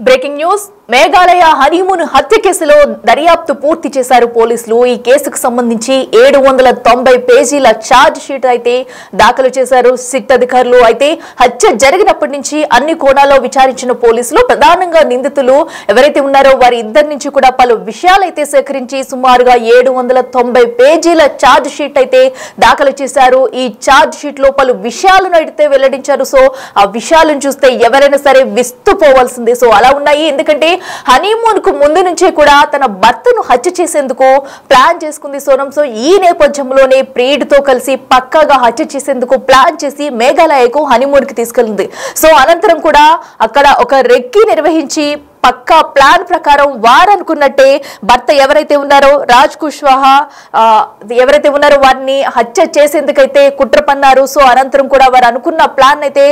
Breaking news Meghalaya honeymoon హత్య కేసులో దర్యాప్తు పూర్తి చేశారు పోలీసులు. ఈ కేసుకు సంబంధించి 790 పేజీల ఛార్జ్ షీట్ అయితే దాఖలు చేశారు సిట్ అధికారులు. అయితే హత్య జరిగినప్పటి నుంచి అన్ని కోణాల్లో విచారించిన పోలీసులు ప్రధానంగా నిందితులు ఎవరైతే ఉన్నారో వారి ఇద్దరి నుంచి కూడా పలు విషయాలైతే సేకరించి సుమారుగా 790 పేజీల ఛార్జ్ షీట్ అయితే దాఖలు చేశారు. ఈ ఛార్జ్ షీట్ లో పలు విషయాలను అయితే వెల్లడించారు. సో ఆ విషయాలను చూస్తే ఎవరైనా సరే విస్తుపోవాల్సిందే. సో అలా ఉన్నాయి. ఎందుకంటే హనీమూన్ కు ముందు నుంచే కూడా తన భర్తను హత్య చేసేందుకు ప్లాన్ చేసుకుంది సోనం. సో ఈ నేపథ్యంలోనే ప్రియుడితో కలిసి పక్కాగా హత్య చేసేందుకు ప్లాన్ చేసి మేఘాలయకు హనీమూన్ కి తీసుకెళ్లింది. సో అనంతరం కూడా అక్కడ ఒక రెక్కి నిర్వహించి పక్కా ప్లాన్ ప్రకారం వారు అనుకున్నట్టే భర్త ఎవరైతే ఉన్నారో రాజ్ కుష్వాహా ఎవరైతే ఉన్నారో వారిని హత్య చేసేందుకైతే కుట్ర పన్నారు. సో అనంతరం కూడా వారు అనుకున్న ప్లాన్ అయితే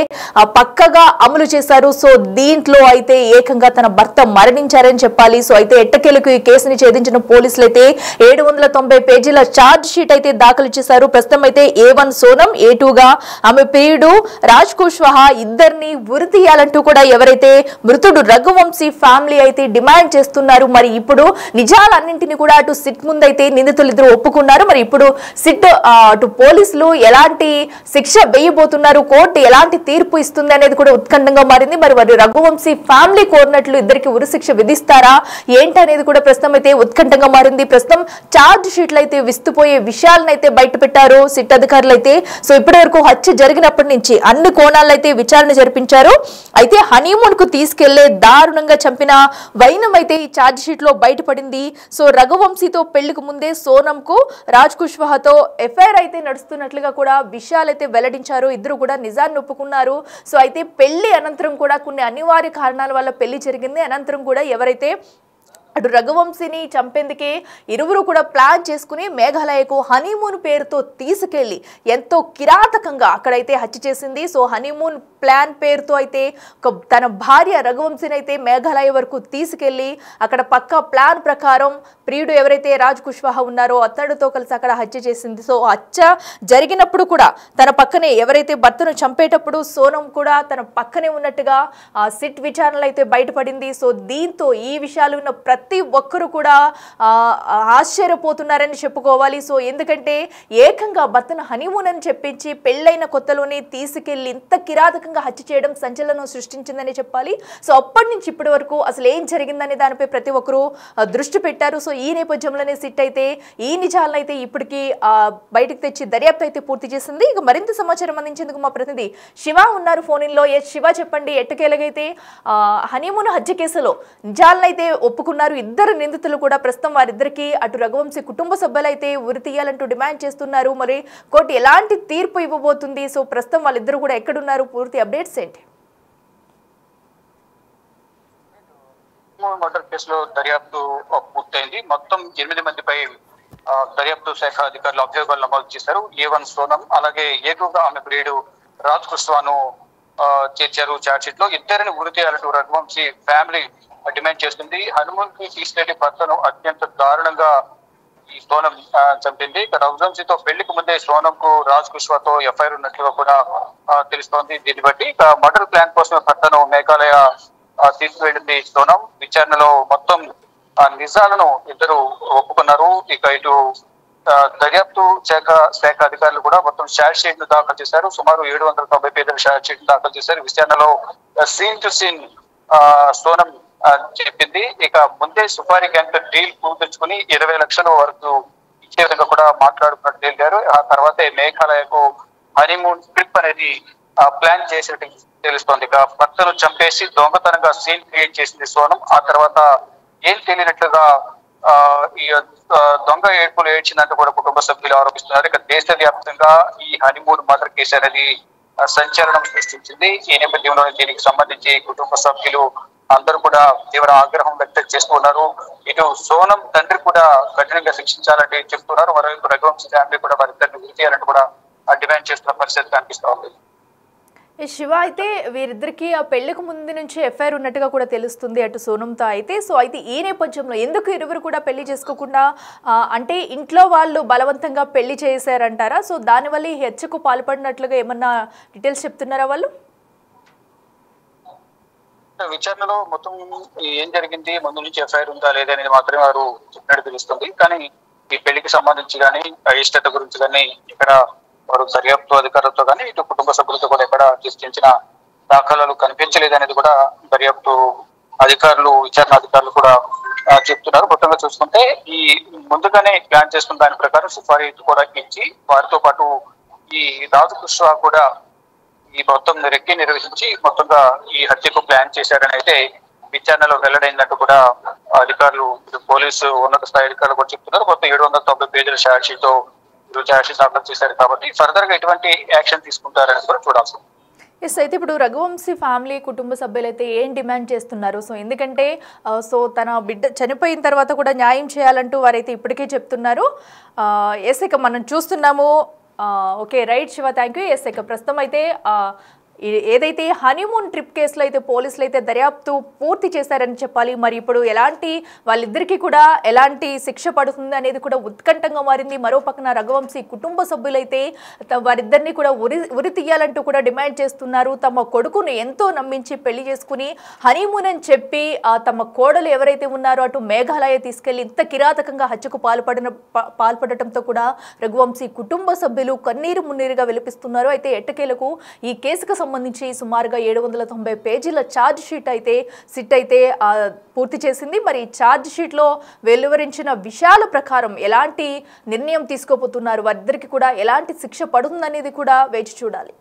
పక్కగా అమలు చేశారు. సో దీంట్లో అయితే ఏకంగా తన భర్త మరణించారని చెప్పాలి. సో అయితే ఎట్టకేలకు ఈ కేసుని ఛేదించిన పోలీసులు అయితే 790 పేజీల ఛార్జ్ షీట్ అయితే దాఖలు చేశారు. ప్రస్తుతం అయితే A1 సోనం, A2 గా ఆమె ప్రియుడు రాజ్ కుష్వాహా ఇద్దరిని ఉరి తీయాలంటూ కూడా ఎవరైతే మృతుడు రఘువంశీ ఫ్యామిలీ అయితే డిమాండ్ చేస్తున్నారు. మరి ఇప్పుడు నిజాలన్నింటినీ కూడా అటు సిట్ ముందైతే నిందితులు ఇద్దరు ఒప్పుకున్నారు. మరి ఇప్పుడు సిట్ అటు పోలీసులు ఎలాంటి శిక్ష వేయబోతున్నారు, కోర్టు ఎలాంటి తీర్పు ఇస్తుంది అనేది కూడా ఉత్కంఠంగా మారింది. మరి వారి రఘువంశీ ఫ్యామిలీ కోరినట్లు ఇద్దరికి ఉరి శిక్ష విధిస్తారా ఏంటనేది కూడా ప్రస్తుతం అయితే ఉత్కంఠంగా మారింది. ప్రస్తుతం ఛార్జ్ షీట్లు అయితే విస్తుపోయే విషయాలను అయితే బయట పెట్టారు సిట్ అధికారులు అయితే. సో ఇప్పటి వరకు హత్య జరిగినప్పటి నుంచి అన్ని కోణాల్లో అయితే విచారణ జరిపించారు. అయితే హనీమూన్ కు తీసుకెళ్లే దారుణంగా చంపిన వైనం అయితే ఈ ఛార్జ్ షీట్ లో బయటపడింది. సో రఘువంశీతో పెళ్లికి ముందే సోనం కు రాజ్ కుష్వాహాతో ఎఫ్ఐఆర్ అయితే నడుస్తున్నట్లుగా కూడా విషయాలైతే వెల్లడించారు. ఇద్దరు కూడా నిజాన్ని ఒప్పుకున్నారు. సో అయితే పెళ్లి అనంతరం కూడా కొన్ని అనివార్య కారణాల వల్ల పెళ్లి జరిగింది. అనంతరం కూడా ఎవరైతే అటు రఘువంశీని చంపేందుకే ఇరువురు కూడా ప్లాన్ చేసుకుని మేఘాలయకు హనీమూన్ పేరుతో తీసుకెళ్లి ఎంతో కిరాతకంగా అక్కడైతే హత్య చేసింది. సో హనీమూన్ ప్లాన్ పేరుతో అయితే తన భార్య రఘువంశీని అయితే మేఘాలయ వరకు తీసుకెళ్లి అక్కడ పక్కా ప్లాన్ ప్రకారం ప్రియుడు ఎవరైతే రాజ్ కుష్వాహా ఉన్నారో అతడితో కలిసి అక్కడ హత్య చేసింది. సో హత్య జరిగినప్పుడు కూడా తన పక్కనే ఎవరైతే భర్తను చంపేటప్పుడు సోనం కూడా తన పక్కనే ఉన్నట్టుగా సిట్ విచారణలు అయితే బయటపడింది. సో దీంతో ఈ విషయాలు ఉన్న ప్రతి ఒక్కరు కూడా ఆశ్చర్యపోతున్నారని చెప్పుకోవాలి. సో ఎందుకంటే ఏకంగా భర్తను హనీమూన్ అని చెప్పించి పెళ్ళైన కొత్తలోనే తీసుకెళ్లి ఇంత కిరాతకంగా హత్య చేయడం సంచలనం సృష్టించిందని చెప్పాలి. సో అప్పటి నుంచి ఇప్పటి వరకు అసలు ఏం జరిగిందనే దానిపై ప్రతి ఒక్కరు దృష్టి పెట్టారు. సో ఈ నేపథ్యంలోనే సిట్ అయితే ఈ నిజాలను అయితే ఇప్పటికీ బయటకు తెచ్చి దర్యాప్తు అయితే పూర్తి చేసింది. ఇక మరింత సమాచారం అందించేందుకు మా ప్రతినిధి శివ ఉన్నారు ఫోన్ ఇన్ లో. శివ, చెప్పండి, ఎట్టకేలగైతే హనీమూన్ హత్య కేసులో నిజాలను అయితే ఒప్పుకున్నారు ఇద్దరు నిందితులు కూడా. ప్రస్తుతం వారిద్దరికి అటు రఘువంశీ కుటుంబ సభ్యులు అయితే ఉరి తీయాలంటూ డిమాండ్ చేస్తున్నారు. మరి కోర్టు ఎలాంటి తీర్పు ఇవ్వబోతుంది? సో ప్రస్తుతం వాళ్ళిద్దరు కూడా ఎక్కడున్నారు? పూర్తి అప్డేట్స్ ఏంటి? మర్డర్ కేసులో దర్యాప్తు పూర్తయింది. మొత్తం 8 మందిపై దర్యాప్తు శాఖ అధికారులు అభియోగాలు నమోదు చేశారు. A1 సోనం అలాగే A2 గా ఆమె ప్రియుడు రాజ్ కుష్వాను చేర్చారు ఛార్జ్ షీట్ లో. ఇద్దరిని ఉరి తీయాలంటూ రఘువంశీ ఫ్యామిలీ డిమాండ్ చేస్తుంది. హనుమూన్ కి తీసుకెళ్లి భర్తను అత్యంత దారుణంగా ఈ సోనం చంపింది. రఘువంశీతో పెళ్లికి ముందే సోనం కు రాజ్ కుష్వాతో ఎఫ్ఐఆర్ ఉన్నట్లుగా కూడా తెలుస్తోంది. దీన్ని బట్టి మర్డర్ ప్లాన్ కోసం భర్తను మేఘాలయ తీసుకువెళ్ళింది సోనం. విచారణలో మొత్తం నిజాలను ఇద్దరు ఒప్పుకున్నారు. ఇక ఇటు దర్యాప్తు శాఖ అధికారులు కూడా మొత్తం ఛార్జ్ షీట్ ను దాఖలు చేశారు. సుమారు 790 పేజీల ఛార్జ్ షీట్ ను దాఖలు చేశారు. విచారణలో సీన్ టు సీన్ సోనం చెప్పింది. ఇక ముందే సుపారీ గ్యాంగ్ డీల్ పూర్తించుకుని 20 లక్షల వరకు ఇచ్చే విధంగా కూడా మాట్లాడుకున్నట్టు తేలిగారు. ఆ తర్వాతే మేఘాలయకు హనీమూన్ ట్రిప్ అనేది ప్లాన్ చేసినట్టు తెలుస్తోంది. ఇక భర్తను చంపేసి దొంగతనంగా సీన్ క్రియేట్ చేసింది సోనం. ఆ తర్వాత ఏం తెలియనట్లుగా ఈ దొంగ ఏడ్పులు ఏడ్చిందంటూ కూడా కుటుంబ సభ్యులు ఆరోపిస్తున్నారు. ఇక దేశవ్యాప్తంగా ఈ హనీమూన్ మర్డర్ కేసు అనేది సంచలనం సృష్టించింది. ఈ నేపథ్యంలో దీనికి సంబంధించి కుటుంబ సభ్యులు అందరూ కూడా తీవ్ర ఆగ్రహం వ్యక్తం చేస్తున్నారు. ఇటు సోనం తండ్రి కూడా కఠినంగా శిక్షించాలని చెప్తున్నారు. మరోవైపు రఘువంశీ ఫ్యామిలీ కూడా వారిద్దరిని ఉరి తీయాలని కూడా డిమాండ్ చేస్తున్న పరిస్థితి కనిపిస్తూ ఉంది. శివ, అయితే వీరిద్దరికి ఆ పెళ్లికి ముందు నుంచి ఎఫ్ఐఆర్ ఉన్నట్టుగా కూడా తెలుస్తుంది అటు సోనంతో అయితే. సో అయితే ఈ నేపథ్యంలో ఎందుకు ఇరువురు కూడా పెళ్లి చేసుకోకుండా అంటే ఇంట్లో వాళ్ళు బలవంతంగా పెళ్లి చేశారంటారా? సో దానివల్ల ఈ హత్యకు పాల్పడినట్లుగా ఏమన్నా డీటెయిల్స్ చెప్తున్నారా వాళ్ళు? విచారణలో మొత్తం ఏం జరిగింది, ముందు నుంచి ఎఫ్ఐఆర్ ఉందా లేదా అనేది మాత్రమే వారు చెప్పినట్టు తెలుస్తుంది. కానీ ఈ పెళ్లికి సంబంధించి కానీ అయిష్టత గురించి కానీ ఇక్కడ వారు దర్యాప్తు అధికారులతో కానీ ఇటు కుటుంబ సభ్యులతో కూడా ఎక్కడ చర్చించిన దాఖలాలు కనిపించలేదనేది కూడా దర్యాప్తు అధికారులు, విచారణ అధికారులు కూడా చెప్తున్నారు. మొత్తంగా చూసుకుంటే ఈ ముందుగానే ప్లాన్ చేసుకున్న దాని ప్రకారం సుపారీ కూడా ఇచ్చి వారితో పాటు ఈ రాజు కృష్ణ కూడా ఈ మొత్తం రెక్కి నిర్వహించి మొత్తంగా ఈ హత్యకు ప్లాన్ చేశారని అయితే విచారణలో వెల్లడైందంటూ కూడా అధికారులు, పోలీసు ఉన్నత స్థాయి అధికారులు కూడా చెప్తున్నారు. మొత్తం 790 పేజీల ఛార్జ్ షీట్ తో దాఖలు చేశారు కాబట్టి ఫర్దర్ గా ఎటువంటి యాక్షన్ తీసుకుంటారని కూడా చూడాల్సి ఉంది. ఎస్, అయితే ఇప్పుడు రఘువంశీ ఫ్యామిలీ కుటుంబ సభ్యులు అయితే ఏం డిమాండ్ చేస్తున్నారు? సో ఎందుకంటే తన బిడ్డ చనిపోయిన తర్వాత కూడా న్యాయం చేయాలంటూ వారైతే ఇప్పటికే చెప్తున్నారు. ఎస్, ఇక మనం చూస్తున్నాము. Okay, right Shiva, thank you. Yes, ఇక ప్రస్తుతం అయితే ఏదైతే హనీమూన్ ట్రిప్ కేసులో అయితే పోలీసులు అయితే దర్యాప్తు పూర్తి చేశారని చెప్పాలి. మరి ఇప్పుడు ఎలాంటి వాళ్ళిద్దరికీ కూడా ఎలాంటి శిక్ష పడుతుంది అనేది కూడా ఉత్కంఠంగా మారింది. మరో పక్కన రఘువంశీ కుటుంబ సభ్యులైతే వారిద్దరిని కూడా ఉరి తీయాలంటూ కూడా డిమాండ్ చేస్తున్నారు. తమ కొడుకును ఎంతో నమ్మించి పెళ్లి చేసుకుని హనీమూన్ అని చెప్పి తమ కోడలు ఎవరైతే ఉన్నారో అటు మేఘాలయ తీసుకెళ్లి ఇంత కిరాతకంగా హత్యకు పాల్పడటంతో కూడా రఘువంశీ కుటుంబ సభ్యులు కన్నీరు మున్నీరుగా విలపిస్తున్నారు. అయితే ఎట్టకేలకు ఈ కేసుకు సంబంధించి సుమారుగా 790 పేజీల ఛార్జ్ షీట్ అయితే సిట్ అయితే పూర్తి చేసింది. మరి ఛార్జ్ షీట్ లో వెలువరించిన విషయాల ప్రకారం ఎలాంటి నిర్ణయం తీసుకోబోతున్నారు, వారిద్దరికి కూడా ఎలాంటి శిక్ష పడుతుందనేది కూడా వేచి చూడాలి.